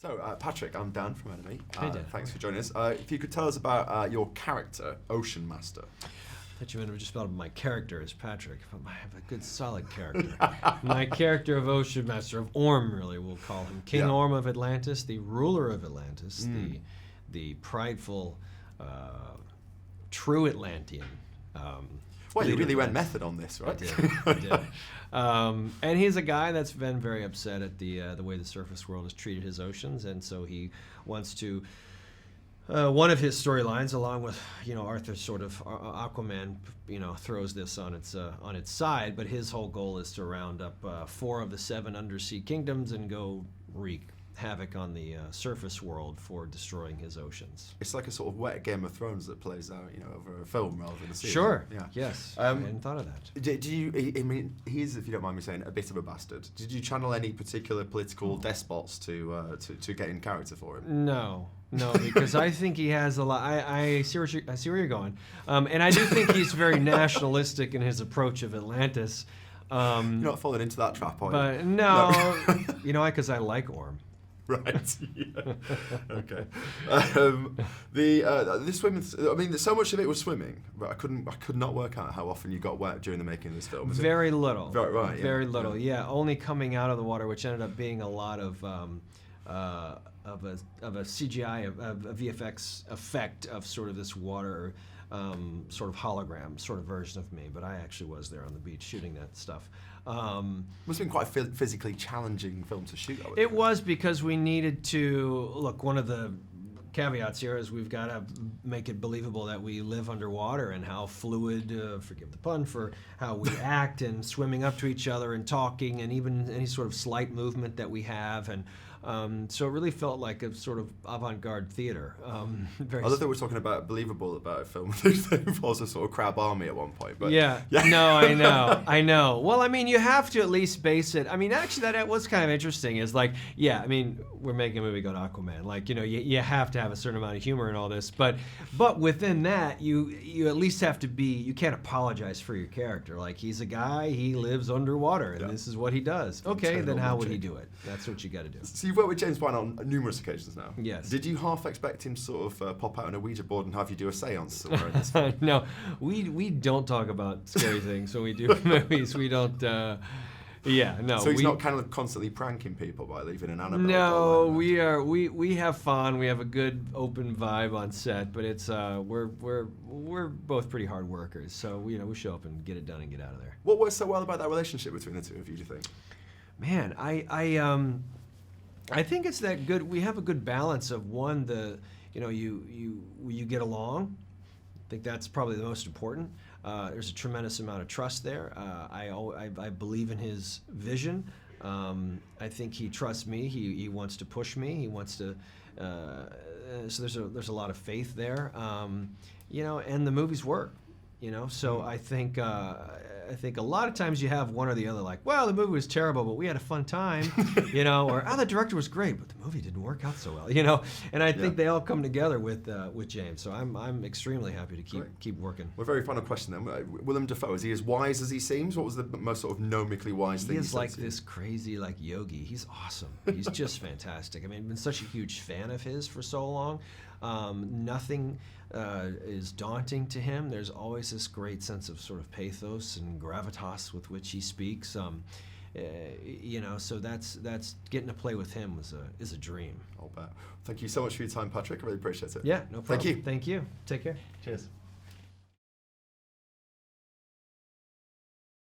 So, Patrick, I'm Dan from Enemy. Hey, Dan. Thanks for joining us. If you could tell us about your character, Ocean Master. I thought you meant just about my character as Patrick, but I have a good solid character. My character of Ocean Master, of Orm, really, we'll call him. King Orm of Atlantis, the ruler of Atlantis, the prideful, true Atlantean. Well, you really went method on this, right? I did. And he's a guy that's been very upset at the way the surface world has treated his oceans, and so he wants to. One of his storylines, along with Arthur's sort of Aquaman, throws this on its side. But his whole goal is to round up 4 of the 7 undersea kingdoms and go wreak havoc on the surface world for destroying his oceans. It's like a sort of wet Game of Thrones that plays out, over a film rather than a series. Sure. Yeah. Yes. I hadn't thought of that. Do you? I mean, he's, if you don't mind me saying, a bit of a bastard. Did you channel any particular political despots to get in character for him? No, because I think he has a lot. I see where you're going, and I do think he's very nationalistic in his approach of Atlantis. You're not falling into that trap, are you? But no. You know why? Because I like Orm. Right. Yeah. Okay. The swimming. I mean, so much of it was swimming, but I could not work out how often you got wet during the making of this film. Very little. Right. Very little. Yeah. Only coming out of the water, which ended up being a lot of a CGI, a VFX effect of sort of this water, sort of hologram sort of version of me. But I actually was there on the beach shooting that stuff. Must have been quite a physically challenging film to shoot. It was, because we needed to look. One of the caveats here is we've got to make it believable that we live underwater, and how fluid, forgive the pun, for how we act and swimming up to each other and talking, and even any sort of slight movement that we have. And so it really felt like a sort of avant-garde theater. I love that we're talking about believable about a film that involves a sort of crab army at one point. But yeah. No, I know. Well, I mean, you have to at least base it. I mean, actually, that was kind of interesting. Is like, I mean, we're making a movie called Aquaman. Like, you have to have a certain amount of humor in all this. But within that, you at least have to be. You can't apologize for your character. Like, he's a guy. He lives underwater, and this is what he does. Okay, then how would he do it? That's what you got to do. So you've worked with James Wan on numerous occasions now. Yes. Did you half expect him to sort of pop out on a Ouija board and have you do a séance somewhere in this film? No, we don't talk about scary things when we do movies. We don't. No. So he's not kind of constantly pranking people by leaving an Annabelle. No, we have fun. We have a good open vibe on set, but it's we're both pretty hard workers. So we show up and get it done and get out of there. What works so well about that relationship between the two of you, do you think? Man, I think it's that good. We have a good balance of one, you get along. I think that's probably the most important. There's a tremendous amount of trust there. I believe in his vision. I think he trusts me. He wants to push me. He wants to. So there's a lot of faith there. And the movies work. So I think a lot of times you have one or the other, like, well, the movie was terrible, but we had a fun time, or the director was great, but the movie didn't work out so well, And I think they all come together with James. So I'm extremely happy to keep working. Well, very final question then. Willem Dafoe, is he as wise as he seems? What was the most sort of gnomically wise thing? He is like this crazy yogi. He's awesome. He's just fantastic. I mean, I've been such a huge fan of his for so long. Nothing is daunting to him. There's always this great sense of sort of pathos and gravitas with which he speaks. So that's getting to play with him is a dream. I'll bet. Thank you so much for your time, Patrick. I really appreciate it. Yeah, no problem. Thank you. Thank you. Take care. Cheers.